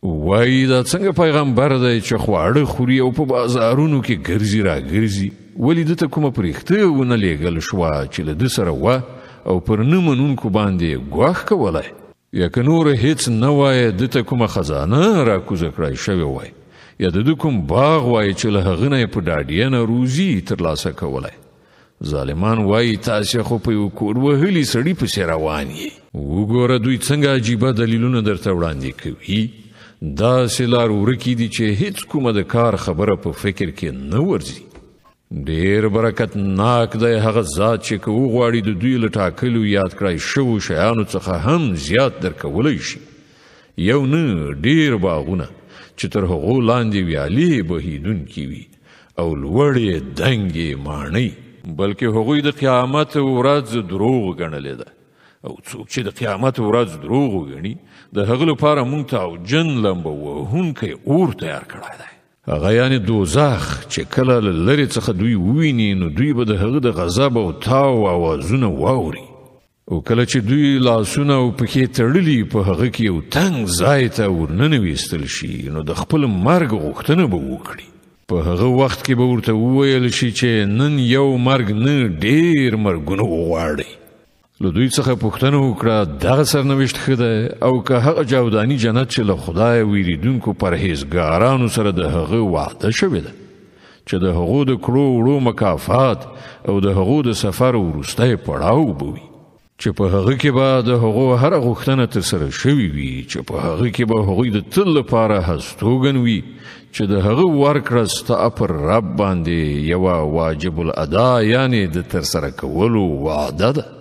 وایي دا څنګه پیغمبر دی چې خواړه خوري او په بازارونو کې ګرځي را ګرځي، ولې دته کومه پرېښته ونه لیږل شوه چې له ده سره وه او پر نه منونکو باندې ګواښ کولی؟ یا که نور هیڅ نه وایه دته کومه خزانه راکوزه کړای شوې وای، یا د ده کوم باغ وایي چې له هغه نه یې په ډاډینه روزي ترلاسه کولی. ظالمان وایي تاسې خو په یو کور وهلي سړي پسې روان یې. وګوره دوی څنګه عجیبه دلیلونه درته وړاندې کوي. داسې لار ورکې دي چې هیڅ کومه د کار خبره په فکر کې نه ورځي. ډېر برکتناک دی هغه ذات چې که وغواړي د دوی له ټاکلو یاد کړای شوو شیانو څخه هم زیات درکولی شي. یو نه ډېر باغونه چې تر هغو لاندې ویالې بهیدونکي وي او لوړې دنګې ماڼۍ، بلکې هغوی د قیامت ورځ دروغ ګڼلې ده. او څوک چې د قیامت ورځ دروغ وګڼي د هغه لپاره موږ ته اوجن لمبه وهونکی اور تیار کړی دی. هغه یعنې دوزخ چې کله له لرې څخه دوی وویني نو دوی به د هغه د غضب او تاو اوازونه واوري، او کله چې دوی لاسونه او پښې تړلي په هغه کې یو تنګ ځای ته ورننویستل شي نو د خپل مرګ غوښتنه به وکړي. په هغه وخت کې به ورته وویل شي چې نن یو مرګ نه ډېر مرګونه وغواړئ. له دوی څخه پوښتنه وکړه دغه سرنوشت ښه دی او که هغه جاوداني جنت چې له خدایه ویریدونکو پرهیزګارانو سره د هغه وعده شوې ده چې د هغو د کړو وړو مکافات او د هغو د سفر وروستی پړاو به وي، چې په هغه کې به د هغو هره غوښتنه ترسره شوې وي، چې په هغه کې به هغوی د تل لپاره هستوګن وي چې د هغه ورکړه ستا پر رب باندې یوه واجب الادا یعنې د ترسره کولو وعده ده.